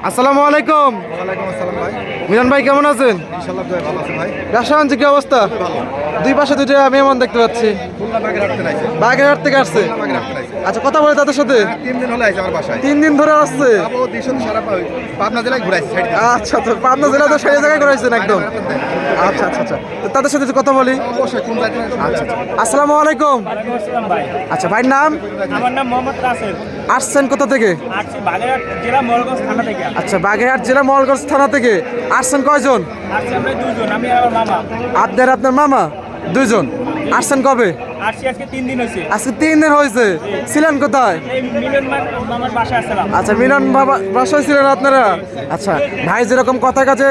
আসসালামু আলাইকুম। ওয়ালাইকুম আসসালাম ভাই। মিলন ভাই কেমন আছেন? ইনশাআল্লাহ ভাই ভালো আছি ভাই। ব্যবসা বাণিজ্য কি অবস্থা? ভালো। দুই পাশে দুইটা মেহমান দেখতে পাচ্ছি। খুলনা বাগেরহাট থেকে আইছে। বাগেরহাট থেকে আসছে। খুলনা বাগেরহাট থেকে আইছে। আচ্ছা, কথা বলে তাদের সাথে? 3 দিন হলো আইছে আমার বাসায়। 3 দিন ধরে আসছে। আবো দিশন সারা পাবনা জেলায় ঘুরাইছে সাইড দিয়ে। আচ্ছা, তো পাবনা জেলা তো সেই জায়গায় করাইছেন একদম। আচ্ছা আচ্ছা আচ্ছা, তো তাদের সাথে একটু কথা বলি। অবশ্যই কোন জায়গায়? আচ্ছা আচ্ছা, আসসালামু আলাইকুম। ওয়ালাইকুম আসসালাম ভাই। আচ্ছা, ভাইয়ের নাম? আমার নাম মোহাম্মদ রাসেল। আসছেন কোথা থেকে? আসছি বাগেরহাট জেলা মোরগঞ্জ থানা থেকে। আচ্ছা, বাগেরহাট জেলা মলগঞ্জ থানা থেকে আসছেন। কয়জন? আসছি আমরা দুজন, আমি আর আমার মামা। আপনার মামা দুইজন আসছেন কবে? আসছি আজকে 3 দিন হয়েছে। আজকে 3 দিন হয়েছে। ছিলেন কোথায়? এই মিলন মামার বাসায় আসলাম। আচ্ছা, মিলন বাবা বাসায় ছিলেন আপনারা? আচ্ছা, ভাই যেরকম কথা কাজে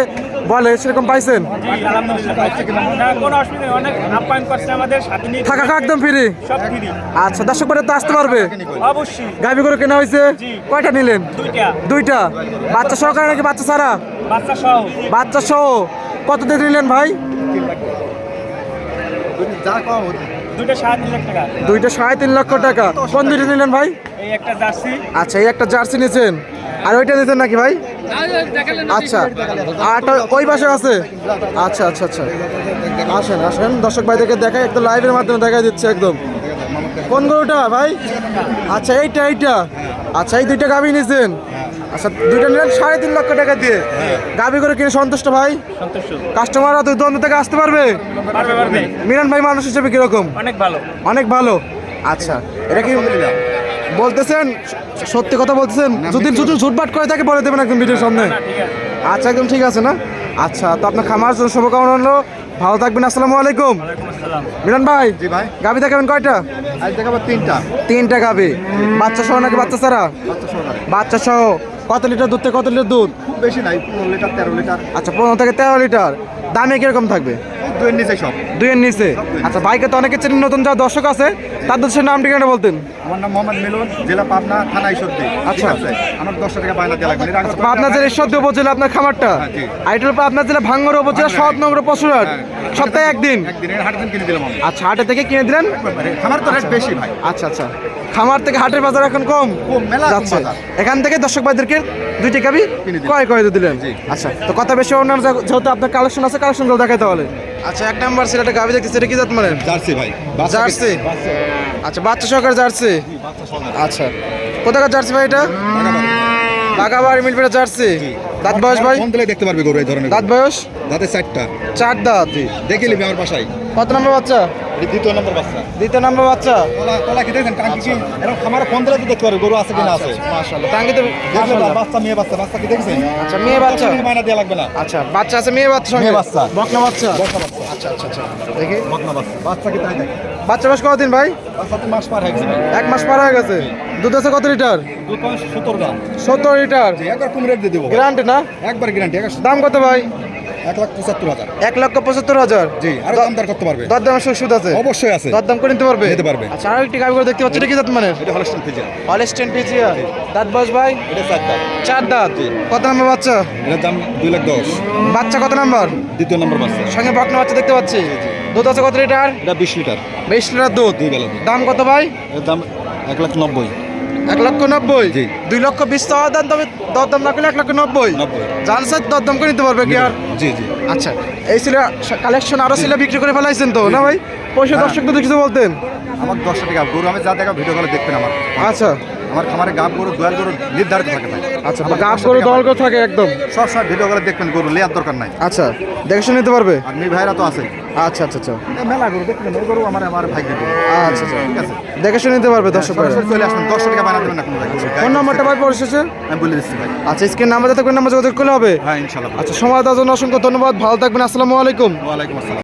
বলে সেরকম পাইছেন? জি আলহামদুলিল্লাহ। না কোনো অসুবিধা নেই, অনেক আপ্যায়ন করছে আমাদের সাথে নিয়ে। থাকা খাওয়া একদম ফ্রি? সব ফ্রি। আচ্ছা, দর্শক বাড়ি তো আসতে পারবে? অবশ্যই। গাভী করে কেনা হয়েছে? জি। কয়টা নিলেন? দুইটা। বাচ্চা সহকারে নাকি বাচ্চা ছাড়া? বাচ্চা সহ। বাচ্চা সহ। কত দিয়ে নিলেন ভাই? যা কম হচ্ছে। দুইটা 3.5 লাখ টাকা। দুইটা 3.5 লক্ষ টাকা। কোন দুইটা নিলেন ভাই? এই একটা জার্সি। আচ্ছা, এই একটা জার্সি নিয়েছেন, আর ওইটা নিয়েছেন নাকি ভাই? আচ্ছা, আরটা ওই পাশে আছে। আচ্ছা আচ্ছা আচ্ছা, আসেন আসেন, দর্শক ভাইদেরকে দেখাই, একদম লাইভের মাধ্যমে দেখাই দিচ্ছে একদম। কোন গরুটা ভাই? আচ্ছা, এইটা। আচ্ছা, এই দুইটা গাভী নিয়েছেন? আচ্ছা, দুইটা নিলেন 3.5 লক্ষ টাকা দিয়ে। গাভী করে কিনে সন্তুষ্ট ভাই? সন্তুষ্ট। কাস্টমাররা দুই দ্বন্দ্ব থেকে আসতে পারবে? পারবে। মিলন ভাই মানুষ হিসেবে কিরকম? অনেক ভালো। অনেক ভালো। আচ্ছা, এটা কি বলতেছেন? সত্যি কথা বলতেছেন? যদি ঝুটবাট করে থাকে বলে দেবেন একদম ভিডিওর সামনে। না, ঠিক আছে। আচ্ছা, একদম ঠিক আছে না? আচ্ছা, তো আপনার খামার জন্য শুভকামনা হলো, ভালো থাকবেন। আসসালামু আলাইকুম। ওয়ালাইকুম আসসালাম। মিলন ভাই, জি ভাই। গাভী দেখাবেন কয়টা? আজ দেখাবো 3টা। 3টা গাভী। বাচ্চা সহ নাকি বাচ্চা ছাড়া? বাচ্চা সহকারে। বাচ্চা সহ। কত লিটার দুধ থেকে কত লিটার দুধ? খুব বেশি নাই, 15 লিটার 13 লিটার। আচ্ছা, 15 থেকে 13 লিটার। দামে কিরকম থাকবে? দুইয়ের নিচে সব। দুইয়ের নিচে। আচ্ছা, ভাইকে তো অনেকে চেনেন, নতুন যা দর্শক আছে তাদের সে নাম ঠিকানা বলতেন। আমার নাম মোহাম্মদ মিলন, জেলা পাবনা, থানা ঈশ্বরদী। আচ্ছা। ঠিক আছে? আমার 10 টাকা বায়না দেওয়া লাগবে। পাবনা জেলা ঈশ্বরদী উপজেলা আপনার খামারটা? হ্যাঁ, জি। আর এটা হলো পাবনা জেলা ভাঙ্গর উপজেলা সৎনগর পশুরহাট। হ্যাঁ। সপ্তাহে একদিন? একদিনের হাটের দিন কিনে দিলাম আমি। আচ্ছা, হাটে থেকে কিনে দিলেন? খামার তো রেট বেশি ভাই। আচ্ছা আচ্ছা, খামার থেকে হাটের বাজার এখন কম কম, মেলা কম যাচ্ছে। বাজার। এখান থেকে দর্শক ভাইদেরকে দুইটি গাভী কিনে দিলেন। ক্রয় করে দিলেন। জি। আচ্ছা, তো কথা বেশি অন্যান্য যেহেতু আপনার কালেকশন আছে, কালেকশনগুলো দেখাই তাহলে। আচ্ছা, 1 নাম্বার সিলেটে গাভী দেখতেছি, এটা কি জাত মানে? জার্সি ভাই। জার্সি? আচ্ছা, বাচ্চা সহকারে জার্সি। আচ্ছা, কোথাকার জার্সি ভাই এটা? বাগাবাড়ি মিলপেটা জার্সি। দাঁত বয়স ভাই? ফোন দিলে দেখতে পারবে গরু এই ধরনের। দাঁত বয়স? দাঁতে 4টা। 4 দাঁত। দেখে নিবি আমার বাসায়। কত নম্বর বাচ্চা? এই দ্বিতীয় নম্বর বাচ্চা। 2 নম্বর বাচ্চা। তোলা কি দেখেন টাঙ্কি কি? এরকম খামারে ফোন দিলে তো দেখতে পারবে গরু আছে কিনা আছে। মাশাআল্লাহ, টাঙ্গিতে দেখলে বাচ্চা মেয়ে বাচ্চা বাচ্চা কি দেখছেন? আচ্ছা, মেয়ে বাচ্চা। মাইনা দেওয়া লাগবে না। আচ্ছা, বাচ্চা আছে, মেয়ে বাচ্চা সঙ্গে? মেয়ে বাচ্চা। বকনা বাচ্চা। বকনা বাচ্চা। আচ্ছা আচ্ছা আচ্ছা, দেখি বকনা বাচ্চা। বাচ্চা কি তাই দেখে? বাচ্চা বয়স কতদিন ভাই? বাচ্চা তো মাস পার হয়ে গেছে ভাই। 1 মাস পার হয়ে গেছে। দুধ আছে কত লিটার? 17 গ্রাম। 17 লিটার। জি, একবার কম রেট দিয়ে দেবো। গ্যারান্টি না? একবার গ্যারান্টি। দাম কত ভাই? 1,75,000। 1,75,000। জি, আর দাম দর করতে পারবে। দরদামের সুদ আছে? অবশ্যই আছে। দরদাম করে নিতে পারবে? নিতে পারবে। আচ্ছা, আর একটি গাভী করে দেখতে পাচ্ছি, এটা কি জাত মানে? এটা হলস্টাইন ফ্রিজিয়ান। Holstein Friesian. দাঁত বয়স ভাই? এটা 4 দাম। 4 দাঁত। কত নম্বর বাচ্চা? এটার দাম 2,10,000। বাচ্চা কত নাম্বার? দ্বিতীয় নম্বর বাচ্চা। সঙ্গে বকনা বাচ্চা দেখতে পাচ্ছি। দুধ আছে কত লিটার? এটা 20 লিটার। 20 লিটার দুধ। 2 বেলা দুধ। দাম কত ভাই? এর দাম 1,90,000। 1,90,000? জি। 2,20,000 চাওয়া দাম, তবে দরদাম না করলে 1,90,000। 90। জানছে দরদাম করে নিতে পারবে কি আর? জি জি। আচ্ছা, এই ছিল কালেকশন, আরো ছিল বিক্রি করে ফেলাইছেন তো না ভাই? পয়সা হ্যাঁ। দর্শকদের কিছু বলতেন? আমার 10 টাকা গরু আমি যা দেখা ভিডিও কলে দেখবেন আমার। আচ্ছা আমার খামারে গাব গরু দোয়াল গরু নির্ধারিত থাকে ভাই। আচ্ছা, আমার গাছ 10 করে টাকা দল করে থাকে একদম। সব ভিডিও কলে দেখবেন, গরু লেয়ার দরকার নাই। আচ্ছা, দেখে শুনে নিতে পারবে? আর মেয়ে ভাইরা তো আছে। আচ্ছা আচ্ছা আচ্ছা মেলা গরু দেখবেন, ওই গরু আমার ভাই গরু। আচ্ছা আচ্ছা, ঠিক আছে। দেখে শুনে নিতে পারবে দর্শক ভাই। সরাসরি চলে আসবেন, 10 টাকা বানা দেবেন না কোনো ভাই। ফোন নাম্বারটা ভাই পরিশেষে? আমি বলে দিচ্ছি ভাই। আচ্ছা, স্ক্রিন নাম্বার যাতে করে নাম্বার যোগাযোগ করলে হবে। হ্যাঁ ইনশাআল্লাহ। আচ্ছা, সময় দেওয়ার জন্য অসংখ্য ধন্যবাদ, ভালো থাকবেন। আসসালামু আলাইকুম। ওয়ালাইকুম আসসালাম।